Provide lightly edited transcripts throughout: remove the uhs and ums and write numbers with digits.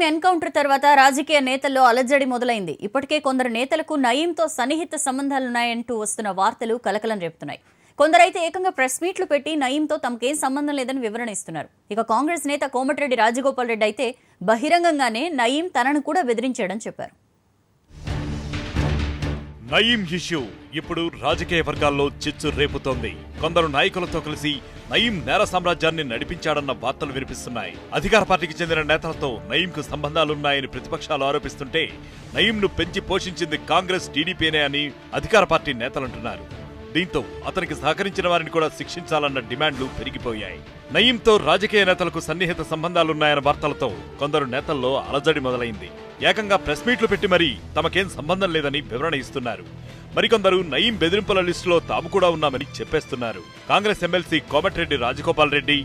Encounter తర్వాత రాజకీయ నేతల్లో అలజడి మొదలైంది. ఇప్పటికే కొందరు నేతలకు నయీంతో సన్నిహిత సంబంధాలున్నాయంటూ వస్తున్న వార్తలు కలకలం రేపుతున్నాయి. కొందరైతే ఏకంగా ప్రెస్ మీట్లు పెట్టి నయీంతో తమకేం సంబంధం లేదని వివరణ ఇస్తున్నారు. ఇక కాంగ్రెస్ నేత కోమటిరెడ్డి రాజగోపాల్ రెడ్డి అయితే బహిరంగంగానే నయీం తనను కూడా బెదిరించాడని చెప్పారు. నయీం ఇష్యూ ఇప్పుడు రాజకీయ వర్గాల్లో చిచ్చు రేపుతోంది. కొందరు నాయకులతో కలిసి నయీం నేర సామ్రాజ్యాన్ని నడిపించాడన్న వార్తలు వినిపిస్తున్నాయి. అధికార పార్టీకి చెందిన నేతలతో నయీంకు సంబంధాలున్నాయని ప్రతిపక్షాలు ఆరోపిస్తుంటే నయీంను పెంచి పోషించింది కాంగ్రెస్, టీడీపీనే అని అధికార పార్టీ నేతలంటున్నారు. దీంతో అతనికి సహకరించిన వారిని కూడా శిక్షించాలన్న డిమాండ్లు పెరిగిపోయాయి. నయీంతో రాజకీయ నేతలకు సన్నిహిత సంబంధాలున్నాయన్న వార్తలతో కొందరు నేతల్లో అలజడి మొదలైంది. ఏకంగా ప్రెస్ మీట్లు పెట్టి మరీ తమకేం సంబంధం లేదని వివరణ ఇస్తున్నారు. మరికొందరు నయీం బెదిరింపుల లిస్టులో తాము కూడా ఉన్నామని చెప్పేస్తున్నారు. కాంగ్రెస్ ఎమ్మెల్సీ కోమటిరెడ్డి రాజగోపాల్ రెడ్డి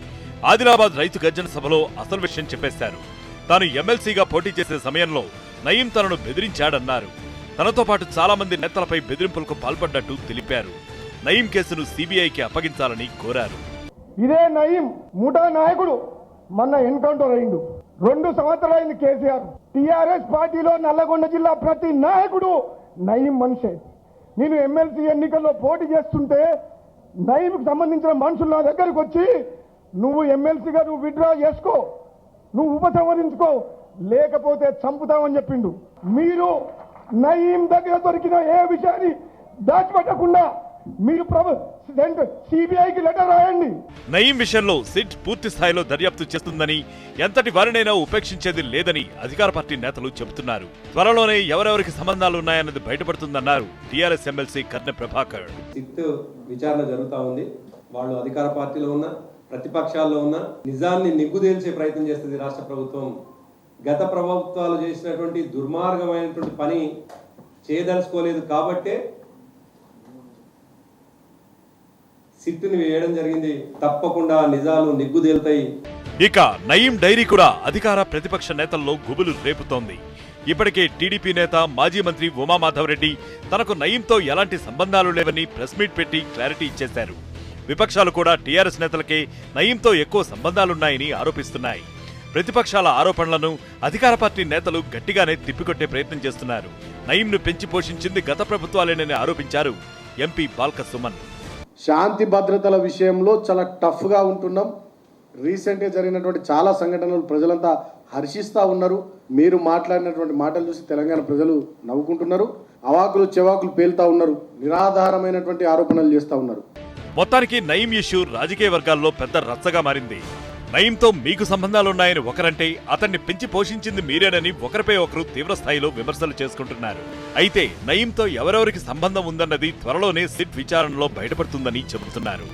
ఆదిలాబాద్ రైతు గర్జన సభలో అసలు విషయం చెప్పేశారు. తాను ఎమ్మెల్సీగా పోటీ చేసే సమయంలో నయీం తనను బెదిరించాడన్నారు. తనతో పాటు చాలా మంది నేతలపై బెదిరింపులకు పాల్పడ్డట్టు తెలిపారు. నయీం కేసును సిబిఐకి అప్పగించాలని కోరారు. ఇదే నయీం ముఠా నాయకుడు మొన్న ఎన్కౌంటర్ అయిండు. 2 సంవత్సరాలైంది కేసీఆర్. టీఆర్ఎస్ పార్టీలో నల్లగొండ జిల్లా ప్రతి నాయకుడు నయీం మనిషే. నేను ఎమ్మెల్సీ ఎన్నికల్లో పోటీ చేస్తుంటే నయీంకు సంబంధించిన మనుషులు నా దగ్గరికి వచ్చి నువ్వు ఎమ్మెల్సీగా నువ్వు విత్డ్రా చేసుకో, నువ్వు ఉపసంహరించుకో, లేకపోతే చంపుతామని చెప్పిండు. మీరు నయీం దగ్గర దొరికిన ఏ విషయాన్ని దాచిపెట్టకుండా మీరు సిబిఐకి లెటర్ రాయండి. నయీం విషయంలో సిట్ పూర్తి స్థాయిలో దర్యాప్తు చేస్తుందని, ఎంతటి వారినైనా ఉపేక్షించేది లేదని అధికార పార్టీ నేతలు చెబుతున్నారు. త్వరలోనే ఎవరెవరికి సంబంధాలున్నాయన్నది బయటపడుతుందన్నారు TRS MLC Karne Prabhakar. SIT విచారణ జరుగుతూ ఉంది. వాళ్ళు అధికార పార్టీలో ఉన్న, ప్రతిపక్షాల్లో ఉన్న నిజాన్ని నిగ్గుదేల్చే ప్రయత్నం చేస్తుంది రాష్ట్ర ప్రభుత్వం. గత ప్రభుత్వాలు చేసినటువంటి దుర్మార్గమైనటువంటి పని చేయదలుచుకోలేదు కాబట్టే సిట్టుని వేయడం జరిగింది. తప్పకుండా నిజాలు నిగ్గుదేలుతాయి. ఇక నయీం డైరీ కూడా అధికార ప్రతిపక్ష నేతల్లో గుబులు రేపుతోంది. ఇప్పటికే టీడీపీ నేత మాజీ మంత్రి ఉమామాధవరెడ్డి తనకు నయీంతో ఎలాంటి సంబంధాలు లేవని ప్రెస్ మీట్ పెట్టి క్లారిటీ ఇచ్చేశారు. విపక్షాలు కూడా టీఆర్ఎస్ నేతలకే నయీంతో ఎక్కువ సంబంధాలున్నాయని ఆరోపిస్తున్నాయి. ప్రతిపక్షాల ఆరోపణలను అధికార పార్టీ నేతలు గట్టిగానే తిప్పికొట్టే ప్రయత్నం చేస్తున్నారు. నయీంను పెంచి పోషించింది గత ప్రభుత్వాలేనని ఆరోపించారు ఎంపీ బాల్క సుమన్. శాంతి భద్రతల విషయంలో చాలా టఫ్గా ఉంటున్నాం. రీసెంట్గా జరిగినటువంటి చాలా సంఘటనలు ప్రజలంతా హర్షిస్తూ ఉన్నారు. మీరు మాట్లాడినటువంటి మాటలు చూసి తెలంగాణ ప్రజలు నవ్వుకుంటున్నారు. అవాకులు చెవాకులు పేలుతా ఉన్నారు. నిరాధారమైనటువంటి ఆరోపణలు చేస్తూ ఉన్నారు. మొత్తానికి నయీం ఇష్యూ రాజకీయ వర్గాల్లో పెద్ద రచ్చగా మారింది. నయీంతో మీకు సంబంధాలున్నాయని ఒకరంటే అతన్ని పెంచి పోషించింది మీరేనని ఒకరిపై ఒకరు తీవ్ర స్థాయిలో విమర్శలు చేసుకుంటున్నారు. అయితే నయీంతో ఎవరెవరికి సంబంధం ఉందన్నది త్వరలోనే సిట్ విచారణలో బయటపడుతుందని చెబుతున్నారు.